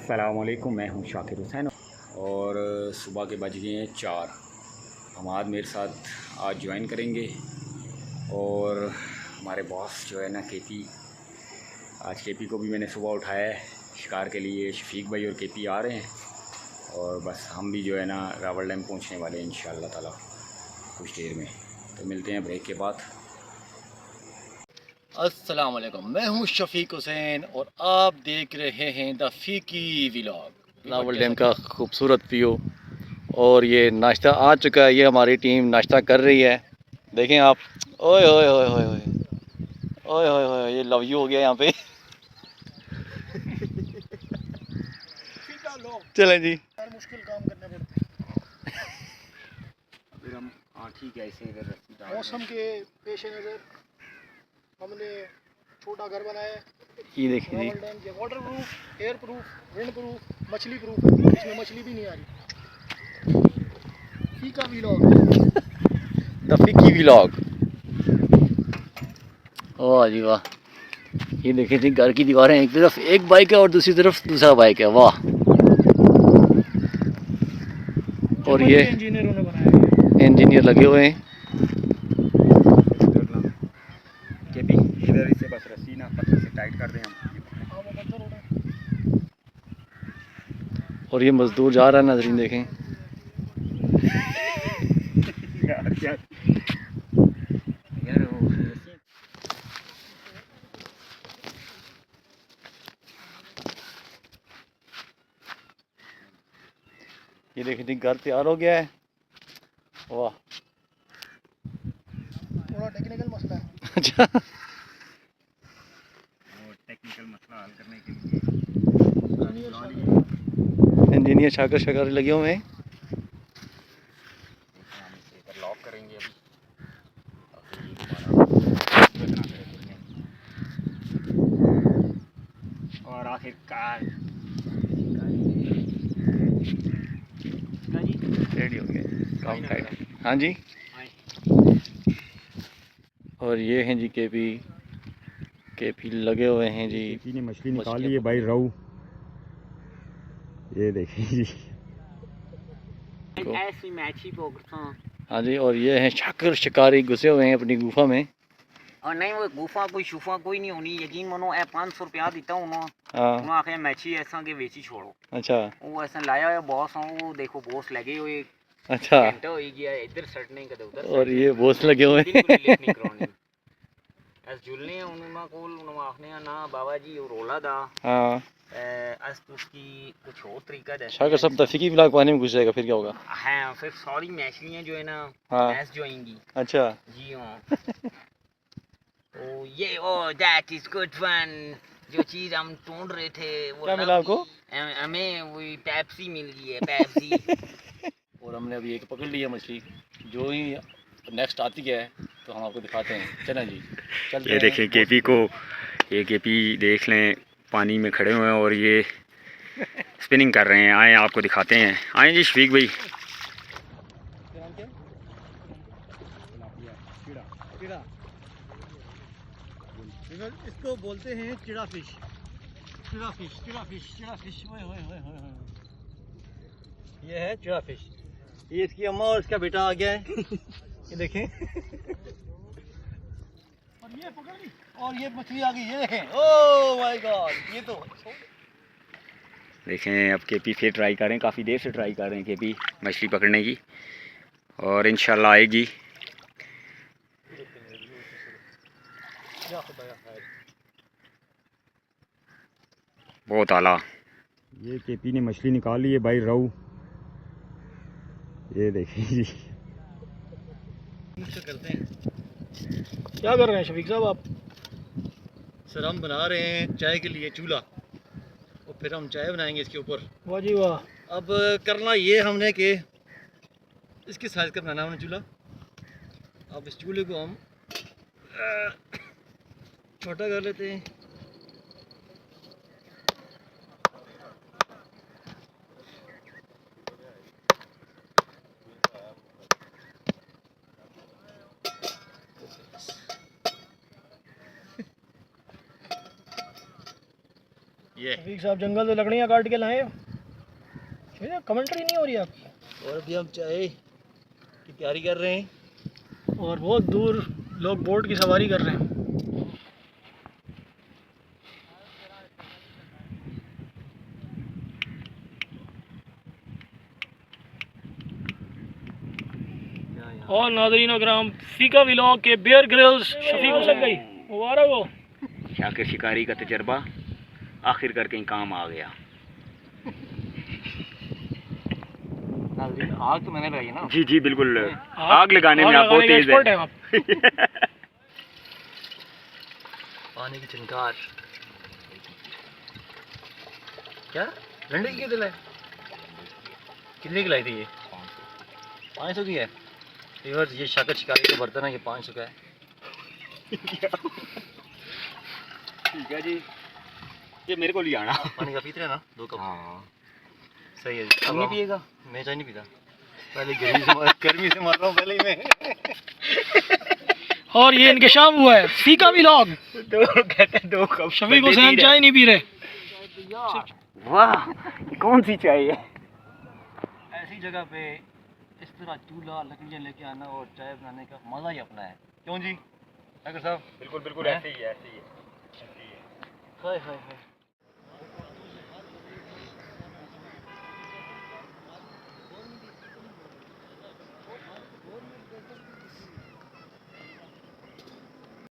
अस्सलामुअलैकुम, मैं हूं शाकिर हुसैन और सुबह के बज गए हैं 4। हमाद मेरे साथ आज ज्वाइन करेंगे और हमारे बॉस जो है ना केपी, आज केपी को भी मैंने सुबह उठाया है शिकार के लिए। शफीक भाई और केपी आ रहे हैं और बस हम भी जो है ना रावल डैम पहुंचने वाले हैं इंशाअल्लाह ताला कुछ देर में। तो मिलते हैं ब्रेक के बाद। अस्सलाम वालेकुम, मैं हूं शफीक हुसैन और आप देख रहे हैं द फीकी व्लॉग। रावल डैम का खूबसूरत व्यू और ये नाश्ता आ चुका है। ये हमारी टीम नाश्ता कर रही है, देखें आप। ओए ओए ओए ओए ओए ओए ओए ओए, ये लव यू हो गया यहाँ पे। चलें जी, मुश्किल काम करने पड़ते हैं। फिर हम ठीक है ऐसे इधर मौसम के पेश नज़र हमने छोटा घर बनाया है। ये देखिए जी, रावल डैम के water proof, air proof, wind proof, मछली प्रूफ है। इसमें मछली भी नहीं आ रही। फीका व्लॉग, द फीकी व्लॉग। वाह जी वाह, ये देखिए जी, घर की दीवारें एक तरफ एक बाइक है और दूसरी तरफ दूसरा बाइक है। वाह। और ये इंजीनियरों ने बनाया है। इंजीनियर लगे हुए हैं। केपी इधर इसे बस रस्सी ना पत्थर से टाइट कर दें हम। और ये मजदूर जा रहा है, नाज़रीन देखें। यार क्या यार वो रस्सी। ये देखिए जी, घर तैयार हो गया है। वाह। थोड़ा टेक्निकल मसला है। अच्छा, और टेक्निकल मसला हल करने के लिए इंजीनियर शाकर शाकर लगे हुए हैं। हम इसे इधर लॉक करेंगे अभी ताकि ये दोबारा ना करे। और आखिरकार रेडी हो गया, काम टाइट। हाँ जी। और ये हैं जी केपी लगे हुए हैं जी। केपी ने मछली निकाल ली है भाई, रहू। ये देखिए जी, ऐसी मैची पकड़ता। हाँ जी, और ये हैं शाकर शिकारी, घुसे हुए हैं अपनी गुफा में। और नहीं, वो गुफा कोई शुफा कोई नहीं होनी, यकीन मानो। ए 500 रुपया दिता उन्होंने। हाँ, आखे मैची ऐसा के बेची छोड़ो। अच्छा वो ऐसा लाया हुआ बॉस हूँ, वो देखो बॉस लगे हुए। अच्छा। घंटा हो गया इधर सटने का, उधर और ये बॉस लगे हुए हैं। बिल्कुल रिलीफ नहीं करानी। ऐस जुलने उन्होंने कोल उन्होंने आखने ना बाबा जी वो रोला दा। हाँ, अस उसकी कुछ और तरीका दे। शाकर सब तफीकी व्लॉग पानी में घुस जाएगा, फिर क्या होगा? हाँ, फिर सारी मछलियाँ जो है ना हाँ, मैच जो आएंगी। अच्छा। जी हाँ। ओ ये ओ दैट इज गुड वन। जो चीज हम ढूंढ रहे थे वो क्या मिला आपको? हमें वही पेप्सी मिल गई है, पेप्सी। और हमने अभी एक पकड़ लिया मछली, जो ही नेक्स्ट आती है तो हम आपको दिखाते हैं। चलें जी, चलते ये हैं। देखें केपी को, ये केपी देख लें पानी में खड़े हुए हैं और ये स्पिनिंग कर रहे हैं। आए आपको दिखाते हैं, आए जी शफीक भाई। इसको बोलते हैं चिड़ा फिश। चिड़ा फिश, चिड़ा फिश, चिड़ा फिश। ये है चिड़ा फिश। ये इसकी अम्मा और इसका बेटा आ गया है। ये देखें। और ये पकड़ ली। और ये मछली आ गई, ये देखें। ओह माय गॉड, ये तो देखें अब केपी फिर ट्राई करें, काफ़ी देर से ट्राई कर रहे हैं केपी मछली पकड़ने की और इंशाल्लाह आएगी। बहुत आला। ये केपी ने मछली निकाल ली है भाई, रहू। ये देखिए जी, करते हैं। क्या कर रहे हैं शफीक साहब आप? सर हम बना रहे हैं चाय के लिए चूल्हा, और फिर हम चाय बनाएंगे इसके ऊपर। वाह जी वाह। अब करना ये हमने कि इसके साइज़ का बनाना हमने चूल्हा। अब इस चूल्हे को हम छोटा कर लेते हैं। ये शफीक साहब जंगल से लकड़ियाँ काट के लाए। कमेंट्री नहीं हो रही आपकी। और अभी हम चाय की तैयारी कर रहे हैं। और बहुत दूर लोग बोट की सवारी कर रहे हैं। और नाज़रीन अकराम, फीका व्लॉग के बेयर ग्रिल्स शफीक हुसैन गई मुबारक हो। शाकिर शिकारी का तजर्बा आखिरकार कहीं काम आ गया। आग तो मैंने लगाई है ना। जी जी बिल्कुल, आग लगाने में आप बहुत तेज हैं हैं। आप। पानी की चिंगार क्या लंडे की दिल है। कितने की लाई थी ये? 500 की है। ये शाकिर शिकारी का बर्तन है, ये 500 का है। ठीक है जी, ये मेरे को ले आना। पानी का पीते हैं ना 2 कप। हाँ सही है। अब नहीं पिएगा? मैं चाय नहीं पीता। पहले गर्मी से मर रहा हूँ पहले ही मैं। और ये इंकशाफ हुआ है फीका व्लॉग। 2 कप शफीक हुसैन चाय नहीं पी रहे। वाह, कौन सी चाय है? ऐसी जगह पे इस तरह चूल्हा लकड़ियाँ लेके आना और चाय बनाने का मज़ा ही अपना है। क्यों जी शाकिर साहब? बिल्कुल बिल्कुल, ऐसे ही है, ऐसे ही है। हाय हाय हाय।